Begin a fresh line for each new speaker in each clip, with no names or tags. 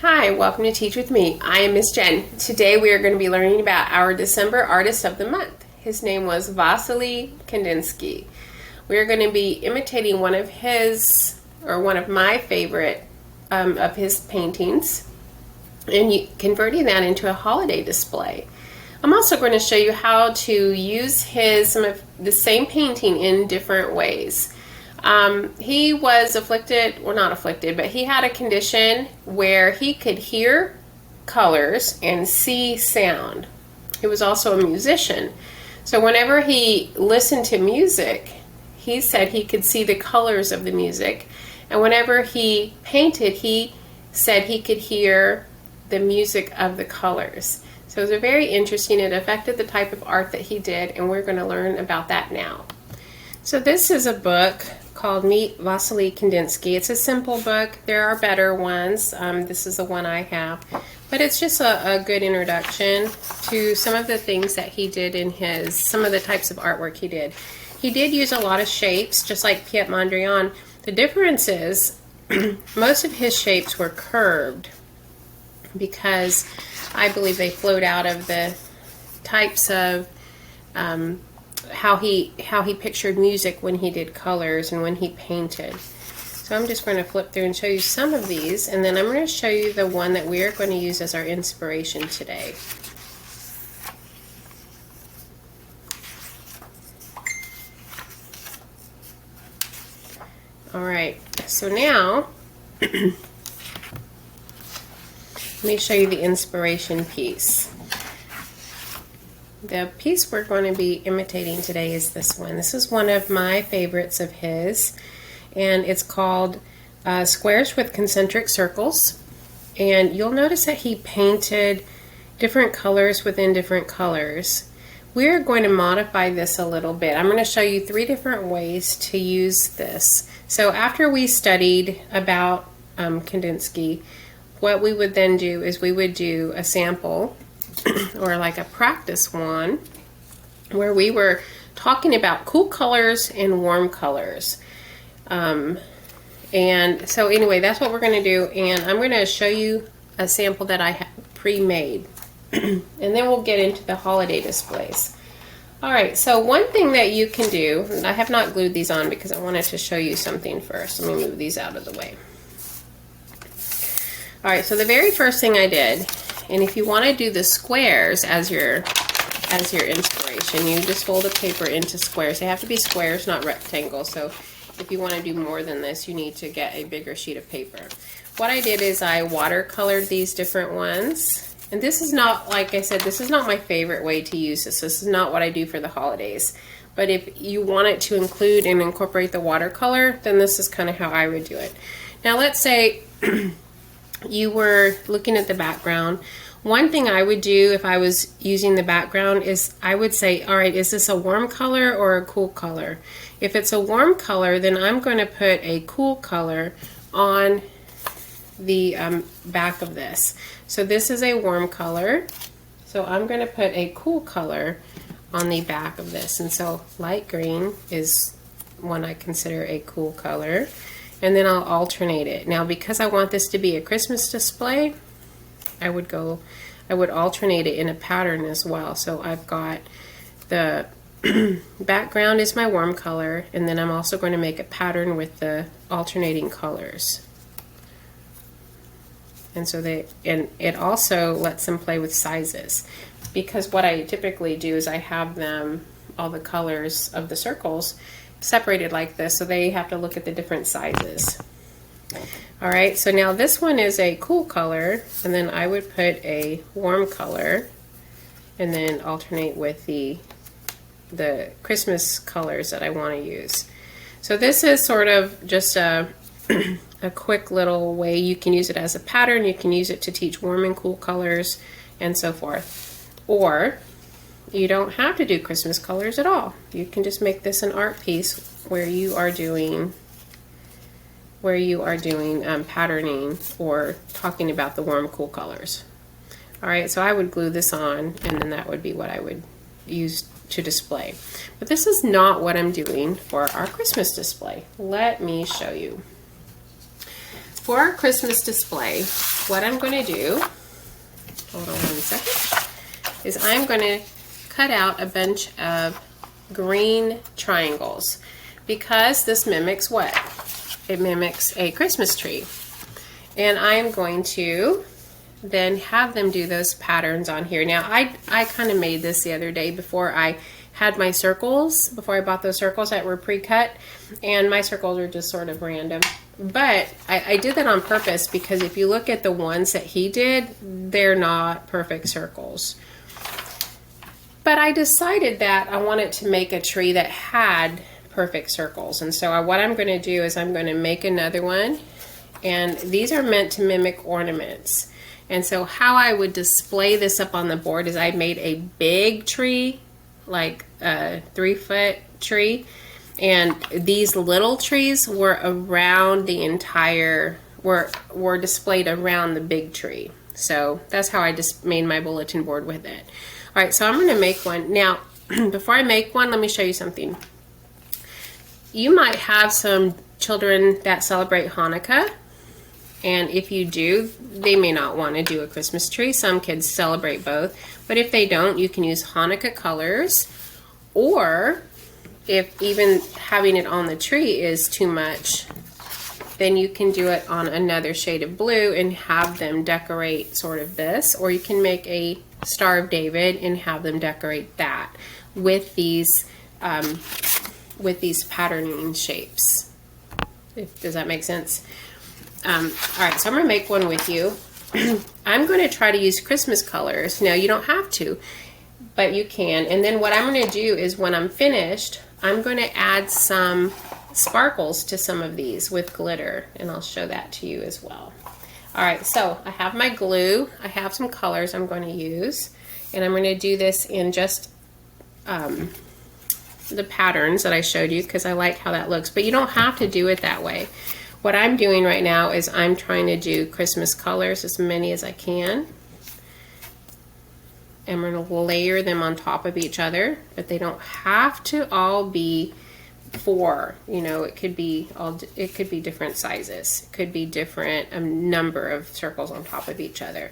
Hi, welcome to Teach With Me. I am Miss Jen. Today we are going to be learning about our December Artist of the Month. His name was Wassily Kandinsky. We are going to be imitating one of my favorite of his paintings and converting that into a holiday display. I'm also going to show you how to use some of the same painting in different ways. He was afflicted, well not afflicted, but he had a condition where he could hear colors and see sound. He was also a musician. So whenever he listened to music, he said he could see the colors of the music. And whenever he painted, he said he could hear the music of the colors. So it was very interesting. It affected the type of art that he did, and we're going to learn about that now. So this is a book called Meet Wassily Kandinsky. It's a simple book. There are better ones. This is the one I have. But it's just a good introduction to some of the things that he did in some of the types of artwork he did. He did use a lot of shapes, just like Piet Mondrian. The difference is most of his shapes were curved because I believe they flowed out of the types of how he pictured music when he did colors and when he painted. So I'm just going to flip through and show you some of these, and then I'm going to show you the one that we are going to use as our inspiration today. Alright, so now let me show you the inspiration piece. The piece we're going to be imitating today is this one. This is one of my favorites of his, and it's called Squares with Concentric Circles. And you'll notice that he painted different colors within different colors. We're going to modify this a little bit. I'm going to show you 3 different ways to use this. So after we studied about Kandinsky, what we would then do is we would do a sample or like a practice one where we were talking about cool colors and warm colors. And so anyway, that's what we're going to do, and I'm going to show you a sample that I have pre-made and then we'll get into the holiday displays. Alright, so one thing that you can do, and I have not glued these on because I wanted to show you something first. Let me move these out of the way. Alright, so the very first thing I did, and if you want to do the squares as your inspiration, you just fold the paper into squares. They have to be squares, not rectangles. So if you want to do more than this, you need to get a bigger sheet of paper. What I did is I watercolored these different ones. And this is not, like I said, this is not my favorite way to use this. This is not what I do for the holidays. But if you want it to include and incorporate the watercolor, then this is kind of how I would do it. Now let's say you were looking at the background. One thing I would do if I was using the background is I would say, all right, is this a warm color or a cool color? If it's a warm color, then I'm going to put a cool color on the back of this. So this is a warm color, so I'm going to put a cool color on the back of this. And so light green is one I consider a cool color. And then I'll alternate it. Now because I want this to be a Christmas display, I would alternate it in a pattern as well. So I've got the background is my warm color, and then I'm also going to make a pattern with the alternating colors. And so it also lets them play with sizes, because what I typically do is I have them, all the colors of the circles, separated like this, so they have to look at the different sizes. Alright, so now this one is a cool color, and then I would put a warm color and then alternate with the Christmas colors that I want to use. So this is sort of just a quick little way. You can use it as a pattern, you can use it to teach warm and cool colors and so forth. Or you don't have to do Christmas colors at all. You can just make this an art piece where you are doing patterning or talking about the warm, cool colors. Alright, so I would glue this on, and then that would be what I would use to display. But this is not what I'm doing for our Christmas display. Let me show you. for our Christmas display, what I'm going to do, hold on 1 second, is I'm going to cut out a bunch of green triangles because this mimics what? It mimics a Christmas tree. And I'm going to then have them do those patterns on here. Now, I kind of made this the other day before I had my circles, before I bought those circles that were pre-cut, and my circles are just sort of random. But I did that on purpose because if you look at the ones that he did, they're not perfect circles. But I decided that I wanted to make a tree that had perfect circles. And so what I'm going to do is I'm going to make another one. And these are meant to mimic ornaments. And so how I would display this up on the board is I made a big tree, like a 3-foot tree. And these little trees were around the entire, were displayed around the big tree. So that's how I just made my bulletin board with it. All right, so I'm going to make one. Now, before I make one, let me show you something. You might have some children that celebrate Hanukkah. And if you do, they may not want to do a Christmas tree. Some kids celebrate both. But if they don't, you can use Hanukkah colors. Or if even having it on the tree is too much, then you can do it on another shade of blue and have them decorate sort of this. Or you can make a Star of David and have them decorate that with these patterning shapes. Does that make sense? All right, so I'm going to make one with you. I'm going to try to use Christmas colors. Now, you don't have to, but you can. And then what I'm going to do is when I'm finished, I'm going to add some sparkles to some of these with glitter, and I'll show that to you as well. All right, so I have my glue. I have some colors I'm going to use, and I'm going to do this in just the patterns that I showed you because I like how that looks, but you don't have to do it that way. What I'm doing right now is I'm trying to do Christmas colors, as many as I can. And we're going to layer them on top of each other, but they don't have to all be 4. You know, it could be different sizes. It could be different number of circles on top of each other.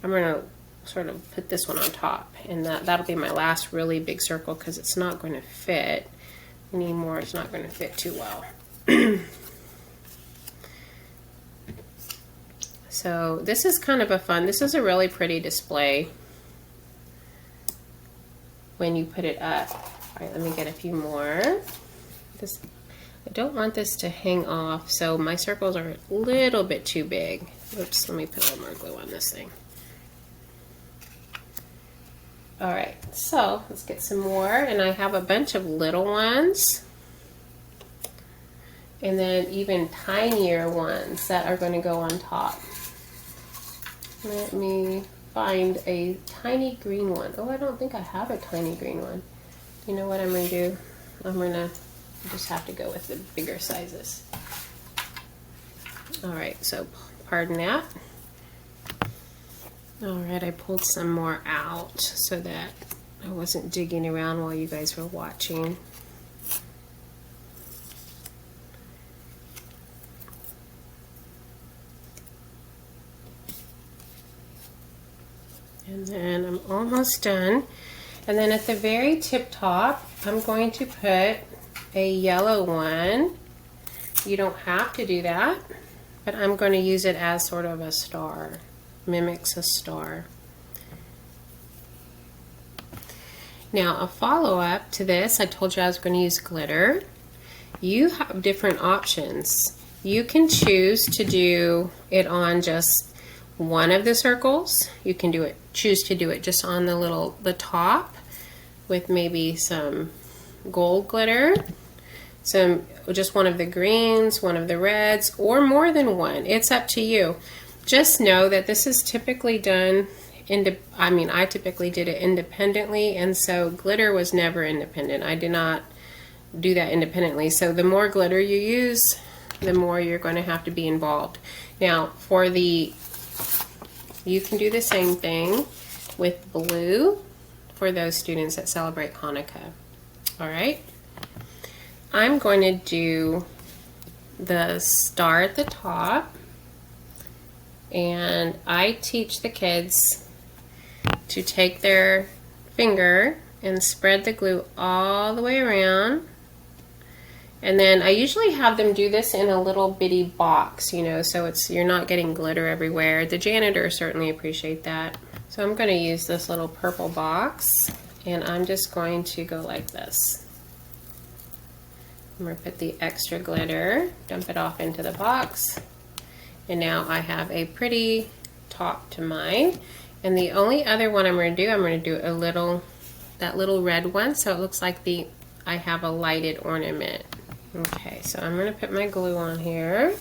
I'm going to sort of put this one on top, and that'll be my last really big circle because it's not going to fit anymore. It's not going to fit too well. So this is kind of this is a really pretty display when you put it up. All right, let me get a few more. I don't want this to hang off, so my circles are a little bit too big. Oops, let me put a little more glue on this thing. All right, so let's get some more, and I have a bunch of little ones. And then even tinier ones that are going to go on top. Let me find a tiny green one. Oh, I don't think I have a tiny green one. You know what I'm going to do? I'm going to just have to go with the bigger sizes. All right, so pardon that. All right, I pulled some more out so that I wasn't digging around while you guys were watching. And then I'm almost done. And then at the very tip top, I'm going to put a yellow one. You don't have to do that, but I'm going to use it as sort of a star. Mimics a star. Now, a follow-up to this, I told you I was going to use glitter. You have different options. You can choose to do it on just one of the circles. You can choose to do it just on the top with maybe some gold glitter, just one of the greens, one of the reds, or more than one. It's up to you. Just know that this is typically done I typically did it independently, and so glitter was never independent. I did not do that independently. So the more glitter you use, the more you're going to have to be involved. Now, you can do the same thing with blue for those students that celebrate Hanukkah. All right. I'm going to do the star at the top, And I teach the kids to take their finger and spread the glue all the way around. And then I usually have them do this in a little bitty box, you know, so you're not getting glitter everywhere. The janitors certainly appreciate that. So I'm going to use this little purple box, and I'm just going to go like this. I'm going to put the extra glitter, dump it off into the box, and now I have a pretty top to mine. And the only other one I'm going to do a little, that little red one, so it looks like I have a lighted ornament. Okay, so I'm going to put my glue on here.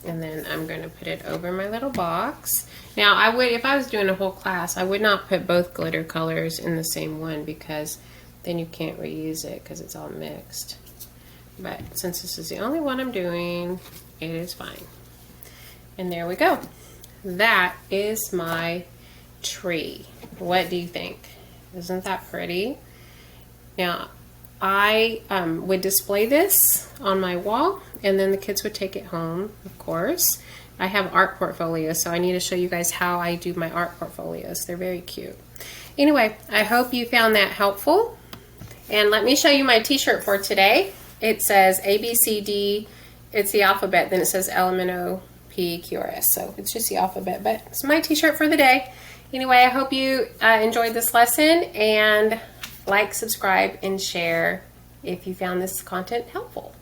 And then I'm going to put it over my little box. Now, if I was doing a whole class, I would not put both glitter colors in the same one, because then you can't reuse it because it's all mixed. But since this is the only one I'm doing, it is fine. And there we go. That is my tree. What do you think? Isn't that pretty? Now, I would display this on my wall, and then the kids would take it home, of course. I have art portfolios, so I need to show you guys how I do my art portfolios. They're very cute. Anyway, I hope you found that helpful. And let me show you my t-shirt for today. It says A, B, C, D. It's the alphabet. Then it says L, M, N, O, P, Q, R, S. So it's just the alphabet, but it's my t-shirt for the day. Anyway, I hope you enjoyed this lesson, and like, subscribe, and share if you found this content helpful.